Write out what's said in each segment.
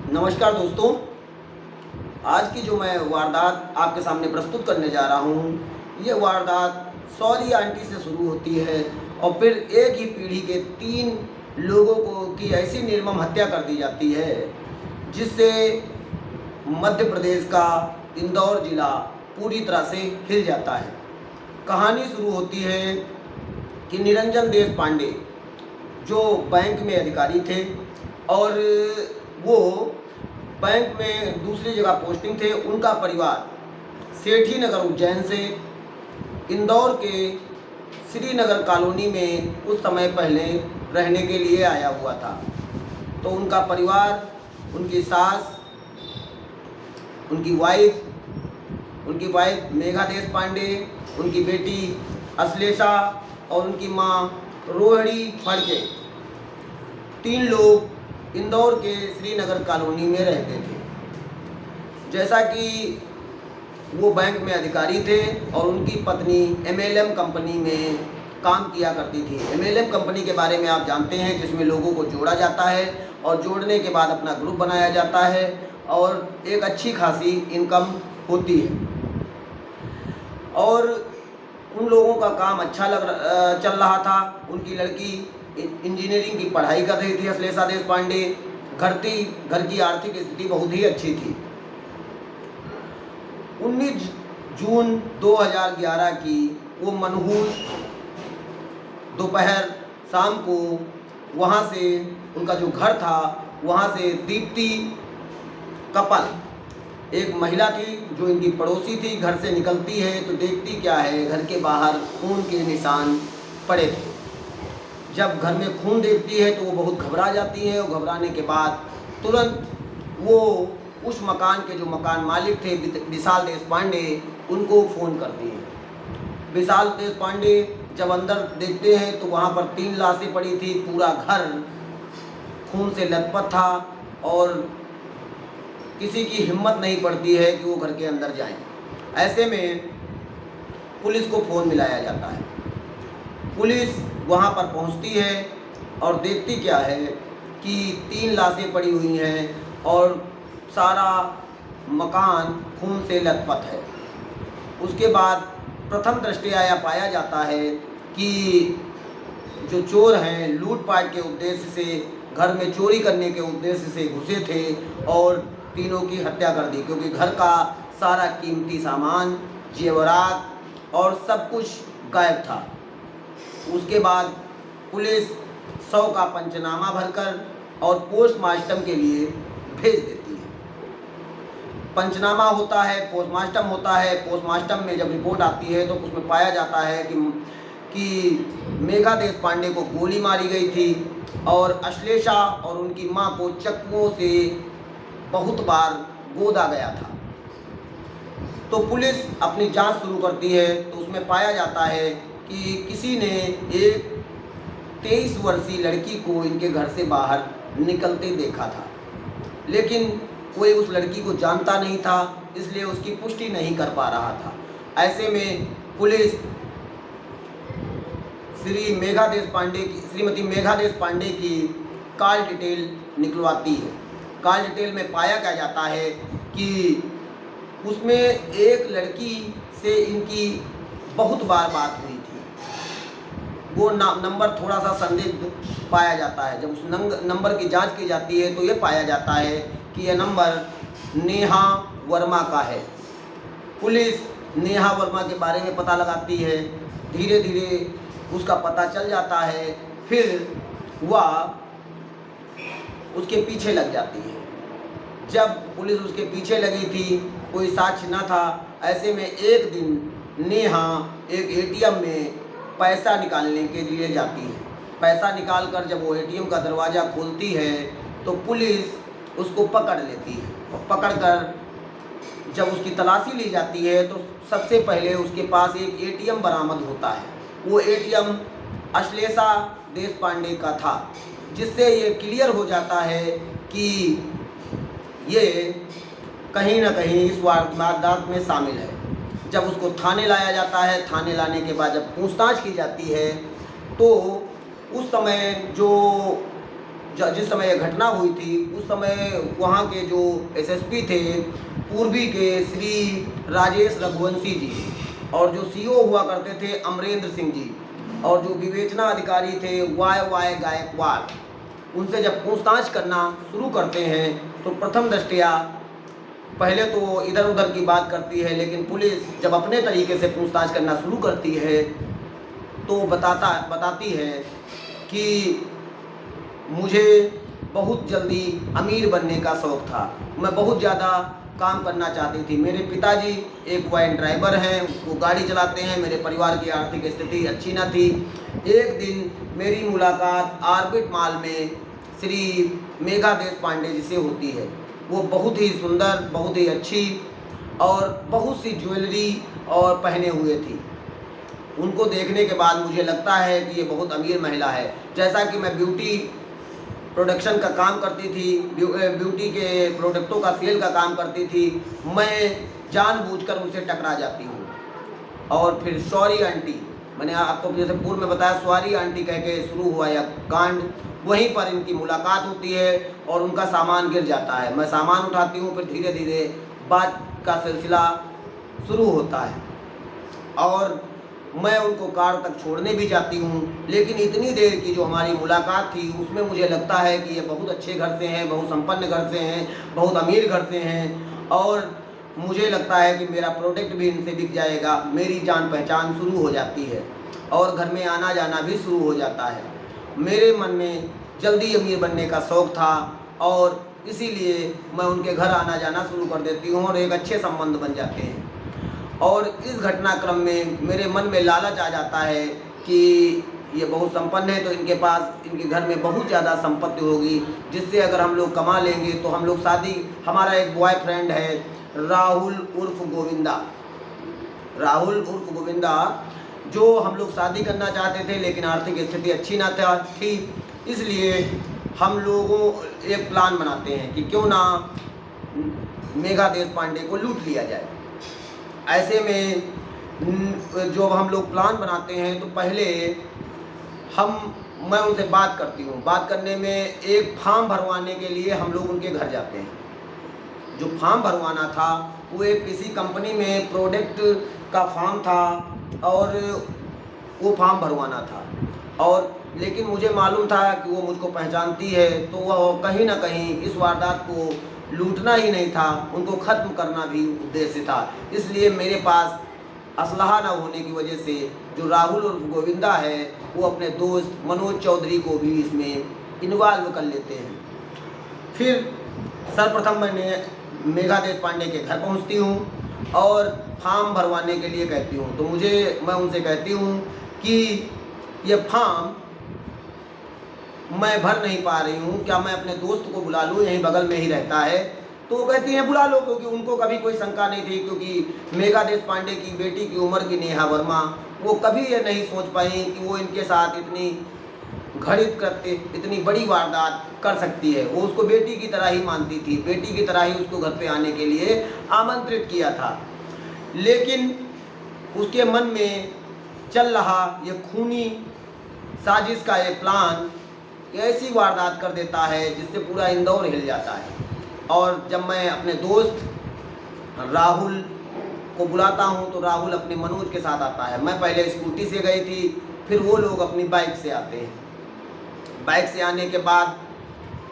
नमस्कार दोस्तों। आज की जो मैं वारदात आपके सामने प्रस्तुत करने जा रहा हूँ, ये वारदात सौरी आंटी से शुरू होती है और फिर एक ही पीढ़ी के 3 लोगों को की ऐसी निर्मम हत्या कर दी जाती है, जिससे मध्य प्रदेश का इंदौर ज़िला पूरी तरह से हिल जाता है। कहानी शुरू होती है कि निरंजन देश पांडे जो बैंक में अधिकारी थे और वो बैंक में दूसरी जगह पोस्टिंग थे। उनका परिवार सेठी नगर उज्जैन से इंदौर के श्रीनगर कॉलोनी में उस समय पहले रहने के लिए आया हुआ था। तो उनका परिवार, उनकी सास, उनकी वाइफ मेघा देश पांडे, उनकी बेटी अश्लेषा और उनकी माँ रोहिणी फड़के, 3 लोग इंदौर के श्रीनगर कॉलोनी में रहते थे। जैसा कि वो बैंक में अधिकारी थे और उनकी पत्नी MLM कंपनी में काम किया करती थी। MLM कंपनी के बारे में आप जानते हैं, जिसमें लोगों को जोड़ा जाता है और जोड़ने के बाद अपना ग्रुप बनाया जाता है और एक अच्छी खासी इनकम होती है। और उन लोगों का काम अच्छा चल रहा था। उनकी लड़की इंजीनियरिंग की पढ़ाई कर रही थी, अश्लेषा देश पांडे। घर की आर्थिक स्थिति बहुत ही अच्छी थी। 19 जून 2011 की वो मनहूस दोपहर शाम को वहाँ से, उनका जो घर था वहाँ से दीप्ति कपल, एक महिला थी जो इनकी पड़ोसी थी, घर से निकलती है तो देखती क्या है, घर के बाहर खून के निशान पड़े थे। जब घर में खून देखती है तो वो बहुत घबरा जाती है और घबराने के बाद तुरंत वो उस मकान के जो मकान मालिक थे विशाल देश पांडे, उनको फ़ोन करती है। विशाल देश पांडे जब अंदर देखते हैं तो वहाँ पर 3 लाशें पड़ी थी। पूरा घर खून से लथपथ था और किसी की हिम्मत नहीं पड़ती है कि वो घर के अंदर जाएं। ऐसे में पुलिस को फ़ोन मिलाया जाता है। पुलिस वहाँ पर पहुँचती है और देखती क्या है कि 3 लाशें पड़ी हुई हैं और सारा मकान खून से लथपथ है। उसके बाद प्रथम दृष्टया यह पाया जाता है कि जो चोर हैं लूटपाट के उद्देश्य से, घर में चोरी करने के उद्देश्य से घुसे थे और तीनों की हत्या कर दी, क्योंकि घर का सारा कीमती सामान, जेवरात और सब कुछ गायब था। उसके बाद पुलिस शव का पंचनामा भरकर और पोस्टमार्टम के लिए भेज देती है। पंचनामा होता है, पोस्टमार्टम होता है। पोस्टमार्टम में जब रिपोर्ट आती है तो उसमें पाया जाता है कि मेघा देश पांडे को गोली मारी गई थी और अश्लेषा और उनकी मां को चक्कुओं से बहुत बार गोदा गया था। तो पुलिस अपनी जांच शुरू करती है तो उसमें पाया जाता है कि किसी ने एक 23 वर्षीय लड़की को इनके घर से बाहर निकलते देखा था, लेकिन कोई उस लड़की को जानता नहीं था, इसलिए उसकी पुष्टि नहीं कर पा रहा था। ऐसे में पुलिस श्रीमती मेघा देश पांडे की कॉल डिटेल निकलवाती है। कॉल डिटेल में पाया क्या जाता है कि उसमें एक लड़की से इनकी बहुत बार बात हुई थी। वो नंबर थोड़ा सा संदिग्ध पाया जाता है। जब उस नंबर की जांच की जाती है तो ये पाया जाता है कि यह नंबर नेहा वर्मा का है। पुलिस नेहा वर्मा के बारे में पता लगाती है। धीरे धीरे उसका पता चल जाता है। फिर वह उसके पीछे लग जाती है। जब पुलिस उसके पीछे लगी थी, कोई साक्ष्य न था। ऐसे में एक दिन नेहा एक ATM में पैसा निकालने के लिए जाती है। पैसा निकालकर जब वो ATM का दरवाज़ा खोलती है तो पुलिस उसको पकड़ लेती है और पकड़कर जब उसकी तलाशी ली जाती है तो सबसे पहले उसके पास एक ATM बरामद होता है। वो ATM अश्लेषा देश पांडे का था, जिससे ये क्लियर हो जाता है कि ये कहीं ना कहीं इस वारदात में शामिल है। जब उसको थाने लाया जाता है, थाने लाने के बाद जब पूछताछ की जाती है तो उस समय जो जिस समय यह घटना हुई थी उस समय वहाँ के जो एसएसपी थे पूर्वी के श्री राजेश रघुवंशी जी, और जो सीओ हुआ करते थे अमरेंद्र सिंह जी, और जो विवेचना अधिकारी थे वाई गायकवाड़, उनसे जब पूछताछ करना शुरू करते हैं तो प्रथम दृष्टया पहले तो इधर उधर की बात करती है, लेकिन पुलिस जब अपने तरीके से पूछताछ करना शुरू करती है तो बताती है कि मुझे बहुत जल्दी अमीर बनने का शौक़ था, मैं बहुत ज़्यादा काम करना चाहती थी। मेरे पिताजी एक वैन ड्राइवर हैं, वो गाड़ी चलाते हैं, मेरे परिवार की आर्थिक स्थिति अच्छी न थी। एक दिन मेरी मुलाकात ऑर्बिट मॉल में श्री मेघा देशपांडे जी से होती है। वो बहुत ही सुंदर, बहुत ही अच्छी और बहुत सी ज्वेलरी और पहने हुए थी। उनको देखने के बाद मुझे लगता है कि ये बहुत अमीर महिला है। जैसा कि मैं ब्यूटी प्रोडक्शन का काम करती थी, ब्यूटी के प्रोडक्टों का सेल का काम करती थी, मैं जानबूझकर उनसे टकरा जाती हूँ। और फिर सॉरी आंटी, मैंने आपको जैसे पूर्व में बताया, सॉरी आंटी कह के शुरू हुआ यह कांड। वहीं पर इनकी मुलाकात होती है और उनका सामान गिर जाता है। मैं सामान उठाती हूँ, फिर धीरे धीरे बात का सिलसिला शुरू होता है और मैं उनको कार तक छोड़ने भी जाती हूँ। लेकिन इतनी देर की जो हमारी मुलाकात थी उसमें मुझे लगता है कि ये बहुत अच्छे घर से हैं, बहुत संपन्न घर से हैं, बहुत अमीर घर से हैं, और मुझे लगता है कि मेरा प्रोडक्ट भी इनसे बिक जाएगा। मेरी जान पहचान शुरू हो जाती है और घर में आना जाना भी शुरू हो जाता है। मेरे मन में जल्दी अमीर बनने का शौक़ था और इसीलिए मैं उनके घर आना जाना शुरू कर देती हूँ और एक अच्छे संबंध बन जाते हैं। और इस घटनाक्रम में मेरे मन में लालच आ जाता है कि ये बहुत संपन्न है तो इनके पास, इनके घर में बहुत ज़्यादा संपत्ति होगी, जिससे अगर हम लोग कमा लेंगे तो हम लोग शादी, हमारा एक बॉयफ्रेंड है राहुल उर्फ गोविंदा, जो हम लोग शादी करना चाहते थे, लेकिन आर्थिक स्थिति अच्छी ना थी। इसलिए हम लोगों एक प्लान बनाते हैं कि क्यों ना मेघा देशपांडे को लूट लिया जाए। ऐसे में जो हम लोग प्लान बनाते हैं तो पहले मैं उनसे बात करती हूँ। बात करने में एक फॉर्म भरवाने के लिए हम लोग उनके घर जाते हैं। जो फॉर्म भरवाना था वो एक किसी कंपनी में प्रोडक्ट का फॉर्म था और वो फॉर्म भरवाना था, और लेकिन मुझे मालूम था कि वो मुझको पहचानती है, तो वह कहीं ना कहीं इस वारदात को लूटना ही नहीं था, उनको ख़त्म करना भी उद्देश्य था। इसलिए मेरे पास असलहा न होने की वजह से जो राहुल और गोविंदा है वो अपने दोस्त मनोज चौधरी को भी इसमें इन्वॉल्व कर लेते हैं। फिर सर्वप्रथम मैंने मेघा देशपांडे के घर पहुंचती हूं और फॉर्म भरवाने के लिए कहती हूं। तो मैं उनसे कहती हूं कि ये फॉर्म मैं भर नहीं पा रही हूँ, क्या मैं अपने दोस्त को बुला लूँ, यहीं बगल में ही रहता है। तो वो कहती हैं बुला लो, क्योंकि उनको कभी कोई शंका नहीं थी, क्योंकि मेघा देशपांडे की बेटी की उम्र की नेहा वर्मा, वो कभी ये नहीं सोच पाई कि वो इनके साथ इतनी घड़ित करते इतनी बड़ी वारदात कर सकती है। वो उसको बेटी की तरह ही मानती थी, बेटी की तरह ही उसको घर पे आने के लिए आमंत्रित किया था। लेकिन उसके मन में चल रहा ये खूनी साजिश का ये प्लान ऐसी वारदात कर देता है जिससे पूरा इंदौर हिल जाता है। और जब मैं अपने दोस्त राहुल को बुलाता हूं तो राहुल अपने मनोज के साथ आता है। मैं पहले स्कूटी से गई थी, फिर वो लोग अपनी बाइक से आते हैं। बाइक से आने के बाद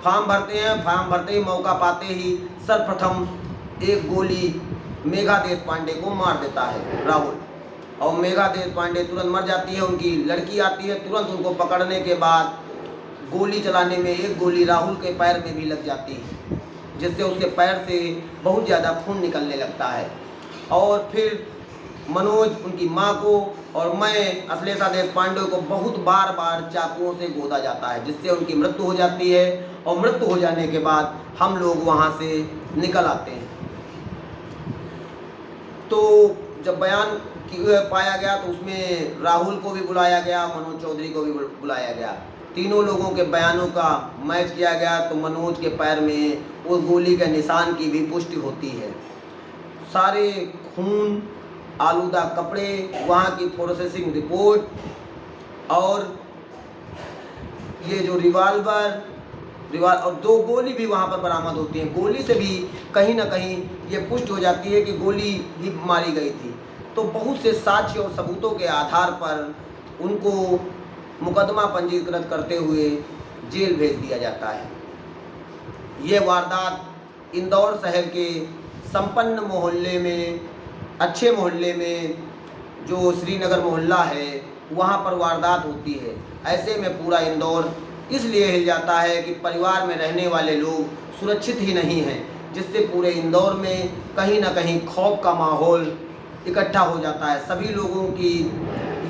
फॉर्म भरते हैं। फॉर्म भरते ही मौका पाते ही सर्वप्रथम एक गोली मेघा देशपांडे को मार देता है राहुल, और मेघा देशपांडे तुरंत मर जाती है। उनकी लड़की आती है, तुरंत उनको पकड़ने के बाद गोली चलाने में एक गोली राहुल के पैर में भी लग जाती है, जिससे उसके पैर से बहुत ज़्यादा खून निकलने लगता है। और फिर मनोज, उनकी माँ को और मैं अश्लेषा देशपांडे को बहुत बार चाकुओं से गोदा जाता है, जिससे उनकी मृत्यु हो जाती है। और मृत्यु हो जाने के बाद हम लोग वहाँ से निकल आते हैं। तो जब बयान पाया गया तो उसमें राहुल को भी बुलाया गया, मनोज चौधरी को भी बुलाया गया। तीनों लोगों के बयानों का मैच किया गया तो मनोज के पैर में उस गोली के निशान की भी पुष्टि होती है। सारे खून, आलूदा कपड़े, वहाँ की फोरेंसिक रिपोर्ट और ये जो रिवाल्वर रिवाल्वर और 2 गोली भी वहाँ पर बरामद होती हैं। गोली से भी कहीं ना कहीं ये पुष्टि हो जाती है कि गोली ही मारी गई थी। तो बहुत से साक्ष्य और सबूतों के आधार पर उनको मुकदमा पंजीकृत करते हुए जेल भेज दिया जाता है। ये वारदात इंदौर शहर के संपन्न मोहल्ले में, अच्छे मोहल्ले में, जो श्रीनगर मोहल्ला है, वहाँ पर वारदात होती है। ऐसे में पूरा इंदौर इसलिए हिल जाता है कि परिवार में रहने वाले लोग सुरक्षित ही नहीं हैं, जिससे पूरे इंदौर में कहीं ना कहीं खौफ का माहौल इकट्ठा हो जाता है। सभी लोगों की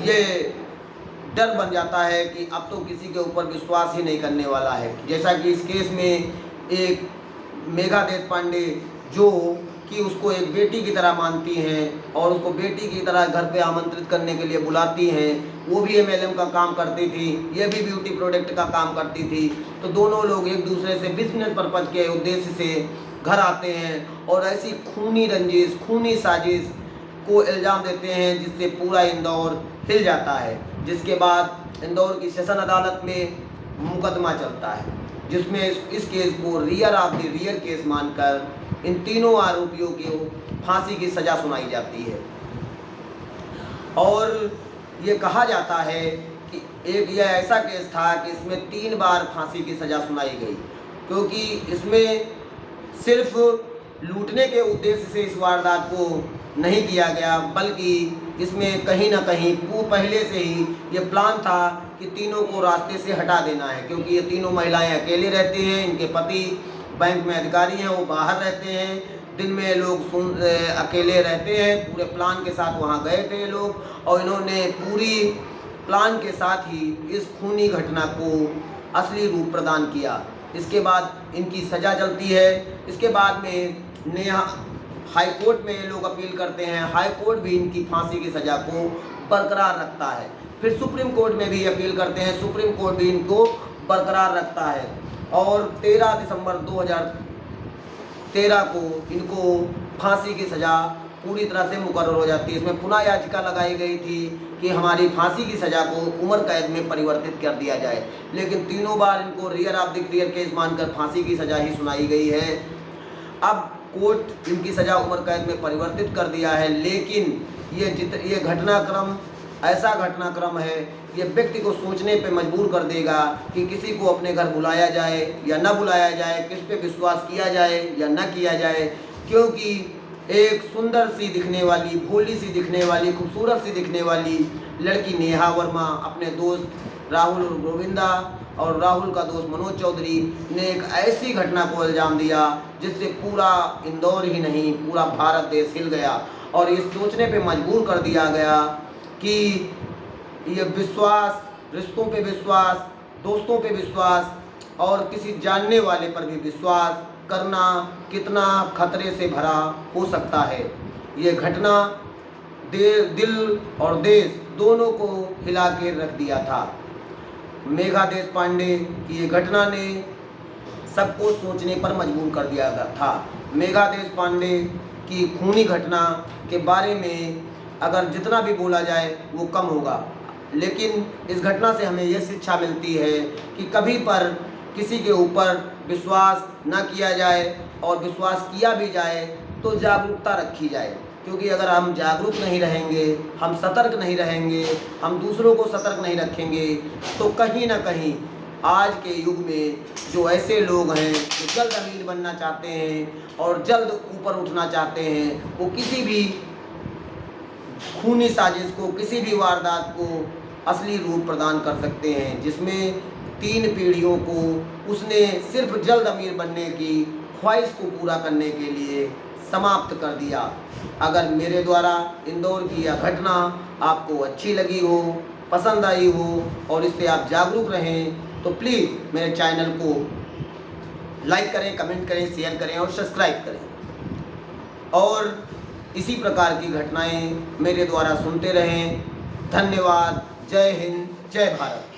ये डर बन जाता है कि अब तो किसी के ऊपर विश्वास ही नहीं करने वाला है। जैसा कि इस केस में एक मेघा देशपांडे जो कि उसको एक बेटी की तरह मानती हैं और उसको बेटी की तरह घर पे आमंत्रित करने के लिए बुलाती हैं, वो भी MLM का काम करती थी, ये भी ब्यूटी प्रोडक्ट का काम करती थी। तो दोनों लोग एक दूसरे से बिजनेस पर्पज के उद्देश्य से घर आते हैं और ऐसी खूनी रंजिश, खूनी साजिश को इल्ज़ाम देते हैं, जिससे पूरा इंदौर हिल जाता है। जिसके बाद इंदौर की सेशन अदालत में मुकदमा चलता है, जिसमें इस केस को rear of the rear case मानकर इन तीनों आरोपियों को फांसी की सज़ा सुनाई जाती है। और ये कहा जाता है कि एक यह ऐसा केस था कि इसमें 3 बार फांसी की सज़ा सुनाई गई, क्योंकि इसमें सिर्फ लूटने के उद्देश्य से इस वारदात को नहीं किया गया, बल्कि इसमें कहीं ना कहीं पहले से ही ये प्लान था कि तीनों को रास्ते से हटा देना है, क्योंकि ये तीनों महिलाएं अकेले रहती हैं, इनके पति बैंक में अधिकारी हैं, वो बाहर रहते हैं, दिन में लोग अकेले रहते हैं। पूरे प्लान के साथ वहाँ गए थे लोग और इन्होंने पूरी प्लान के साथ ही इस खूनी घटना को असली रूप प्रदान किया। इसके बाद इनकी सज़ा चलती है। इसके बाद में नेहा हाई कोर्ट में ये लोग अपील करते हैं, हाई कोर्ट भी इनकी फांसी की सज़ा को बरकरार रखता है। फिर सुप्रीम कोर्ट में भी अपील करते हैं, सुप्रीम कोर्ट भी इनको बरकरार रखता है और 13 दिसंबर 2013 को इनको फांसी की सज़ा पूरी तरह से मुकर्रर हो जाती है। इसमें पुनः याचिका लगाई गई थी कि हमारी फांसी की सज़ा को उम्र कैद में परिवर्तित कर दिया जाए, लेकिन तीनों बार इनको rear of the rear case मानकर फांसी की सज़ा ही सुनाई गई है। अब कोर्ट इनकी सज़ा उम्र कैद में परिवर्तित कर दिया है, लेकिन ये घटनाक्रम ऐसा घटनाक्रम है, ये व्यक्ति को सोचने पे मजबूर कर देगा कि किसी को अपने घर बुलाया जाए या न बुलाया जाए, किस पे विश्वास किया जाए या न किया जाए। क्योंकि एक सुंदर सी दिखने वाली, भोली सी दिखने वाली, खूबसूरत सी दिखने वाली लड़की नेहा वर्मा अपने दोस्त राहुल और गोविंदा और राहुल का दोस्त मनोज चौधरी ने एक ऐसी घटना को अंजाम दिया जिससे पूरा इंदौर ही नहीं, पूरा भारत देश हिल गया और ये सोचने पे मजबूर कर दिया गया कि ये विश्वास, रिश्तों पे विश्वास, दोस्तों पे विश्वास और किसी जानने वाले पर भी विश्वास करना कितना खतरे से भरा हो सकता है। ये घटना दिल और देश दोनों को हिला के रख दिया था। मेघा देशपांडे की ये घटना ने सबको सोचने पर मजबूर कर दिया था। मेघा देशपांडे की खूनी घटना के बारे में अगर जितना भी बोला जाए वो कम होगा, लेकिन इस घटना से हमें ये शिक्षा मिलती है कि कभी पर किसी के ऊपर विश्वास न किया जाए और विश्वास किया भी जाए तो जागरूकता रखी जाए, क्योंकि अगर हम जागरूक नहीं रहेंगे, हम सतर्क नहीं रहेंगे, हम दूसरों को सतर्क नहीं रखेंगे तो कहीं ना कहीं आज के युग में जो ऐसे लोग हैं जो जल्द अमीर बनना चाहते हैं और जल्द ऊपर उठना चाहते हैं, वो किसी भी खूनी साजिश को, किसी भी वारदात को असली रूप प्रदान कर सकते हैं, जिसमें 3 पीढ़ियों को उसने सिर्फ जल्द अमीर बनने की ख्वाहिश को पूरा करने के लिए समाप्त कर दिया। अगर मेरे द्वारा इंदौर की यह घटना आपको अच्छी लगी हो, पसंद आई हो और इससे आप जागरूक रहें तो प्लीज़ मेरे चैनल को लाइक करें, कमेंट करें, शेयर करें और सब्सक्राइब करें और इसी प्रकार की घटनाएं मेरे द्वारा सुनते रहें। धन्यवाद। जय हिंद, जय भारत।